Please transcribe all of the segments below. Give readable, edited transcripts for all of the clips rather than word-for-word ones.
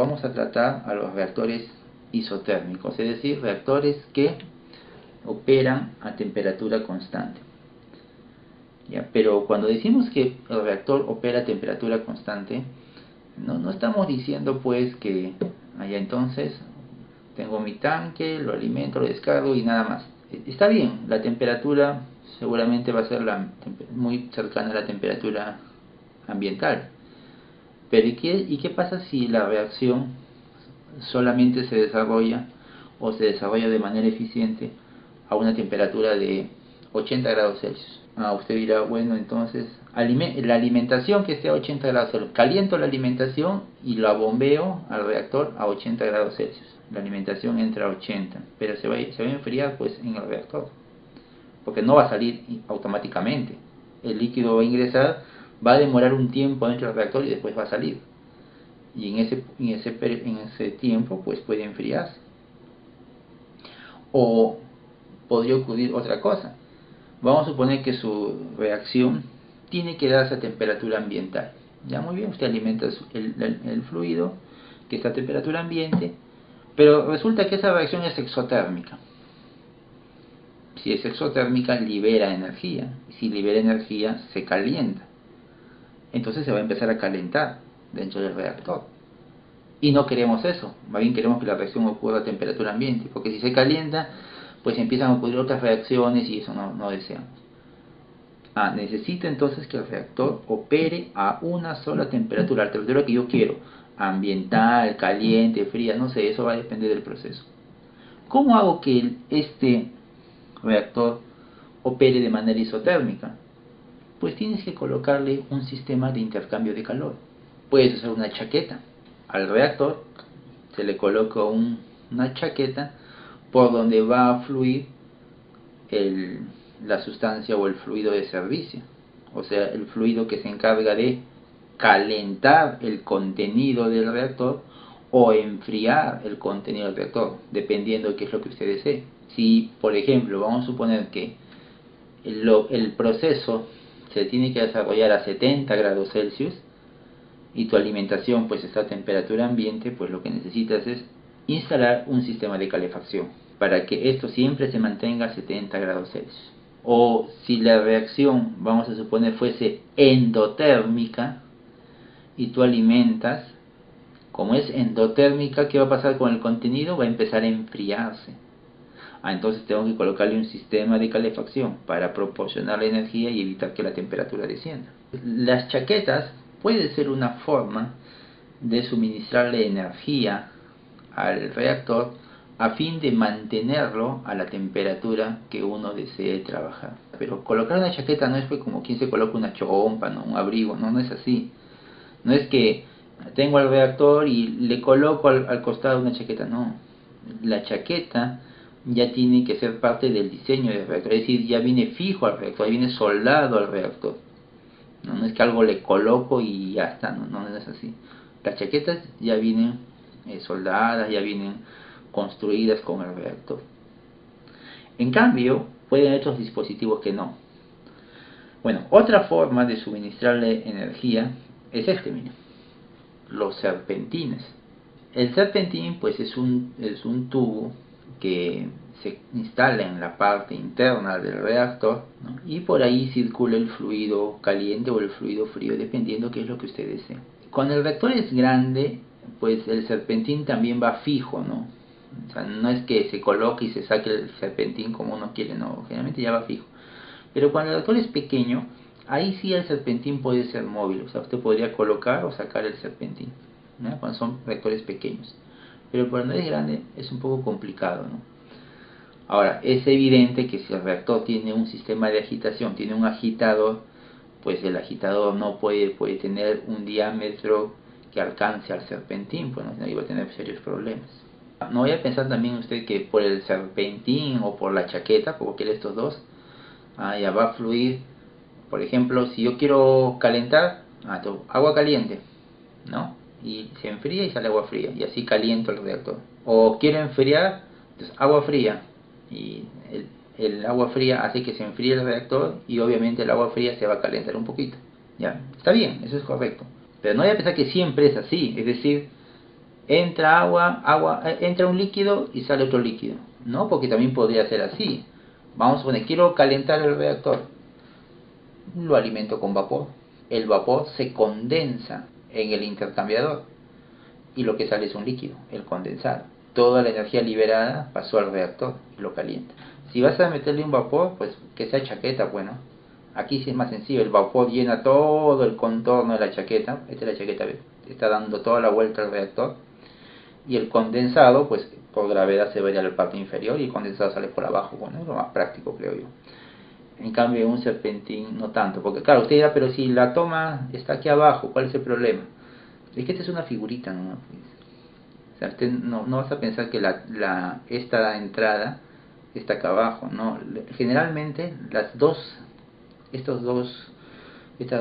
Vamos a tratar a los reactores isotérmicos, es decir, reactores que operan a temperatura constante. ¿Ya? Pero cuando decimos que el reactor opera a temperatura constante, no estamos diciendo pues que entonces tengo mi tanque, lo alimento, lo descargo y nada más. Está bien, la temperatura seguramente va a ser muy cercana a la temperatura ambiental. Pero ¿y qué pasa si la reacción solamente se desarrolla o se desarrolla de manera eficiente a una temperatura de 80 grados Celsius? Usted dirá, bueno, entonces la alimentación que esté a 80 grados Celsius, caliento la alimentación y la bombeo al reactor a 80 grados Celsius. La alimentación entra a 80, pero se va a enfriar pues en el reactor, porque no va a salir automáticamente. El líquido va a ingresar, va a demorar un tiempo dentro del reactor y después va a salir. Y en ese tiempo pues puede enfriarse. O podría ocurrir otra cosa. Vamos a suponer que su reacción tiene que darse a temperatura ambiental. Ya, muy bien, usted alimenta el fluido que está a temperatura ambiente, pero resulta que esa reacción es exotérmica. Si es exotérmica, libera energía. Si libera energía, se calienta. Entonces se va a empezar a calentar dentro del reactor. Y no queremos eso, más bien queremos que la reacción ocurra a temperatura ambiente, porque si se calienta, pues empiezan a ocurrir otras reacciones y eso no deseamos. Necesito entonces que el reactor opere a una sola temperatura, la temperatura que yo quiero, ambiental, caliente, fría, no sé, eso va a depender del proceso. ¿Cómo hago que este reactor opere de manera isotérmica? Pues tienes que colocarle un sistema de intercambio de calor. Puedes usar una chaqueta. Al reactor se le coloca una chaqueta por donde va a fluir la sustancia o el fluido de servicio, o sea, el fluido que se encarga de calentar el contenido del reactor o enfriar el contenido del reactor, dependiendo de qué es lo que usted desee. Si, por ejemplo, vamos a suponer que el proceso se tiene que desarrollar a 70 grados Celsius y tu alimentación pues está a temperatura ambiente, pues lo que necesitas es instalar un sistema de calefacción para que esto siempre se mantenga a 70 grados Celsius. O si la reacción, vamos a suponer, fuese endotérmica y tú alimentas, como es endotérmica, ¿qué va a pasar con el contenido? Va a empezar a enfriarse. Entonces tengo que colocarle un sistema de calefacción para proporcionar la energía y evitar que la temperatura descienda. Las chaquetas puede ser una forma de suministrarle energía al reactor a fin de mantenerlo a la temperatura que uno desee trabajar. Pero colocar una chaqueta no es como quien se coloca una chompa, ¿no? Un abrigo, no es así. No es que tengo el reactor y le coloco al costado una chaqueta, no. La chaqueta ya tiene que ser parte del diseño del reactor, es decir, ya viene fijo al reactor, ya viene soldado al reactor. No es que algo le coloco y ya está, no es así. Las chaquetas ya vienen soldadas, ya vienen construidas con el reactor. En cambio, pueden haber otros dispositivos que no. Bueno, otra forma de suministrarle energía es miren, los serpentines. El serpentín pues es un tubo que se instala en la parte interna del reactor, ¿no? Y por ahí circula el fluido caliente o el fluido frío, dependiendo qué es lo que usted desee. Cuando el reactor es grande, pues el serpentín también va fijo, ¿no? O sea, no es que se coloque y se saque el serpentín como uno quiere, no, generalmente ya va fijo. Pero cuando el reactor es pequeño, ahí sí el serpentín puede ser móvil, o sea, usted podría colocar o sacar el serpentín, ¿no? Cuando son reactores pequeños. Pero cuando es grande es un poco complicado, ¿no? Ahora, es evidente que si el reactor tiene un sistema de agitación, tiene un agitador, pues el agitador no puede tener un diámetro que alcance al serpentín, pues no, ahí va a tener serios problemas. No vaya a pensar también usted que por el serpentín o por la chaqueta, por cualquiera de estos dos, ya va a fluir. Por ejemplo, si yo quiero calentar, agua caliente, ¿no? Y se enfría y sale agua fría, y así caliento el reactor. O quiero enfriar, entonces agua fría, y el agua fría hace que se enfríe el reactor, y obviamente el agua fría se va a calentar un poquito. ¿Ya? Está bien, eso es correcto. Pero no hay que pensar que siempre es así, es decir, entra entra un líquido y sale otro líquido. No, porque también podría ser así. Vamos a poner, quiero calentar el reactor, lo alimento con vapor. El vapor se condensa en el intercambiador y lo que sale es un líquido, el condensado. Toda la energía liberada pasó al reactor y lo calienta. Si vas a meterle un vapor, pues que sea chaqueta, bueno. Aquí sí es más sencillo, el vapor llena todo el contorno de la chaqueta. Esta es la chaqueta, está dando toda la vuelta al reactor. Y el condensado, pues por gravedad se va a ir a la parte inferior y el condensado sale por abajo. Bueno, es lo más práctico, creo yo. En cambio, un serpentín no tanto, porque claro, usted dirá, pero si la toma está aquí abajo, ¿cuál es el problema? Es que esta es una figurita, ¿no? O sea, usted no vas a pensar que esta entrada está acá abajo, ¿no? Generalmente estas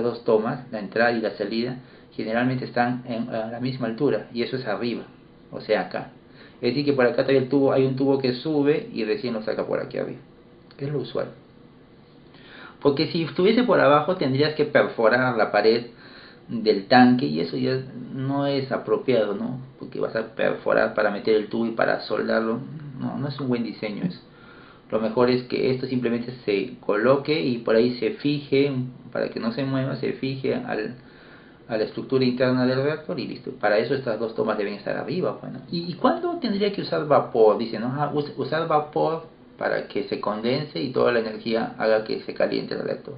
dos tomas, la entrada y la salida, generalmente están a la misma altura, y eso es arriba, o sea acá. Es decir que por acá hay un tubo que sube y recién lo saca por aquí arriba. Es lo usual. Porque si estuviese por abajo tendrías que perforar la pared del tanque y eso ya no es apropiado, ¿no? Porque vas a perforar para meter el tubo y para soldarlo. No es un buen diseño eso. Lo mejor es que esto simplemente se coloque y por ahí se fije, para que no se mueva, se fije a la estructura interna del reactor y listo. Para eso estas dos tomas deben estar arriba. Bueno. ¿Y cuándo tendría que usar vapor? Dice, ¿no? Usar vapor para que se condense y toda la energía haga que se caliente el reactor.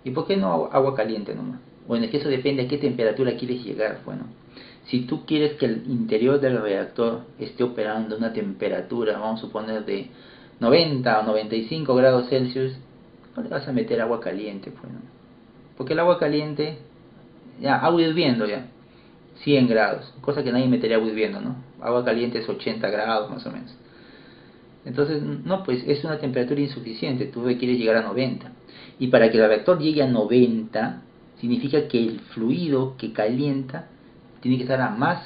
¿Y por qué no agua caliente nomás? Bueno, es que eso depende a qué temperatura quieres llegar. Bueno, si tú quieres que el interior del reactor esté operando a una temperatura, vamos a suponer de 90 o 95 grados Celsius, no le vas a meter agua caliente, pues, ¿no? Porque el agua caliente, ya, agua hirviendo ya, 100 grados, cosa que nadie metería agua hirviendo, ¿no? Agua caliente es 80 grados más o menos. Entonces, no, pues es una temperatura insuficiente, tú requieres llegar a 90. Y para que el reactor llegue a 90, significa que el fluido que calienta tiene que estar a más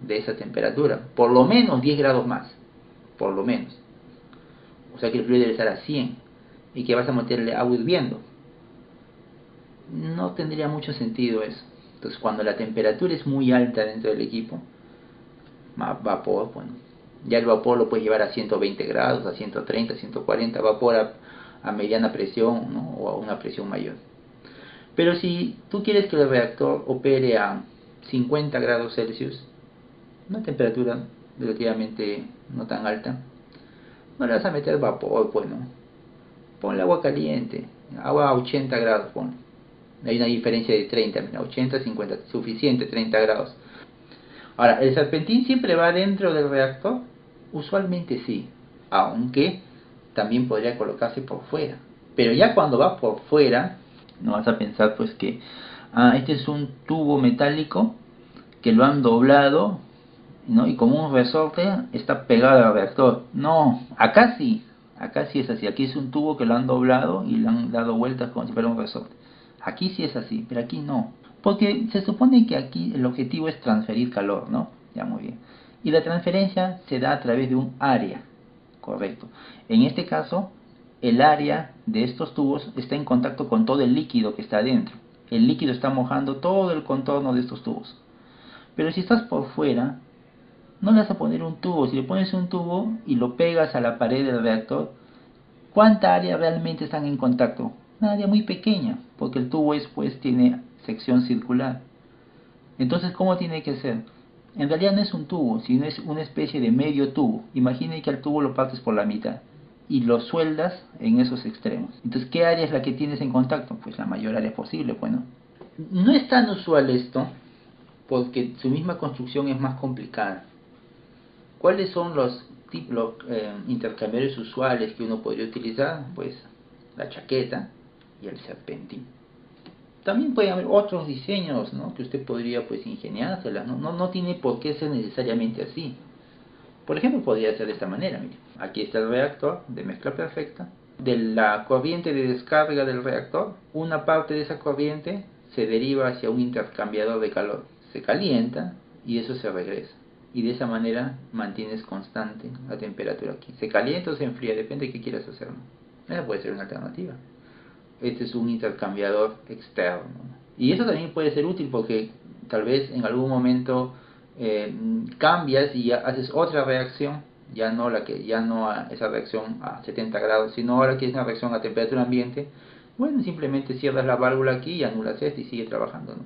de esa temperatura, por lo menos 10 grados más, por lo menos. O sea que el fluido debe estar a 100 y que vas a meterle agua hirviendo. No tendría mucho sentido eso. Entonces, cuando la temperatura es muy alta dentro del equipo, vapor, bueno, ya el vapor lo puedes llevar a 120 grados, a 130, 140, vapor a mediana presión, ¿no? O a una presión mayor. Pero si tú quieres que el reactor opere a 50 grados Celsius, una temperatura relativamente no tan alta, no le vas a meter vapor, pues no. Ponle agua caliente, agua a 80 grados, ponle. Hay una diferencia de 30, 80, 50, suficiente, 30 grados. Ahora, ¿el serpentín siempre va dentro del reactor? Usualmente sí, aunque también podría colocarse por fuera. Pero ya cuando va por fuera, no vas a pensar pues que este es un tubo metálico que lo han doblado, ¿no? Y como un resorte está pegado al reactor. No, acá sí es así. Aquí es un tubo que lo han doblado y le han dado vueltas como si fuera un resorte. Aquí sí es así, pero aquí no. Porque se supone que aquí el objetivo es transferir calor, ¿no? Ya, muy bien. Y la transferencia se da a través de un área, correcto. En este caso, el área de estos tubos está en contacto con todo el líquido que está adentro. El líquido está mojando todo el contorno de estos tubos. Pero si estás por fuera, no le vas a poner un tubo. Si le pones un tubo y lo pegas a la pared del reactor, ¿cuánta área realmente están en contacto? Una área muy pequeña, porque el tubo tiene sección circular. Entonces, ¿cómo tiene que ser? En realidad no es un tubo, sino es una especie de medio tubo. Imagine que al tubo lo partes por la mitad y lo sueldas en esos extremos. Entonces, ¿qué área es la que tienes en contacto? Pues la mayor área posible, bueno. No es tan usual esto, porque su misma construcción es más complicada. ¿Cuáles son los intercambiadores usuales que uno podría utilizar? Pues la chaqueta y el serpentín. También puede haber otros diseños, ¿no? Que usted podría pues ingeniárselas, ¿no? No tiene por qué ser necesariamente así. Por ejemplo, podría ser de esta manera, mire. Aquí está el reactor de mezcla perfecta. De la corriente de descarga del reactor, una parte de esa corriente se deriva hacia un intercambiador de calor. Se calienta y eso se regresa. Y de esa manera mantienes constante la temperatura aquí. Se calienta o se enfría, depende de qué quieras hacer, ¿no? Esa puede ser una alternativa. Este es un intercambiador externo. Y eso también puede ser útil porque tal vez en algún momento cambias y haces otra reacción, ya no esa reacción a 70 grados, sino ahora que es una reacción a temperatura ambiente, bueno, simplemente cierras la válvula aquí y anulas esto y sigue trabajando, ¿no?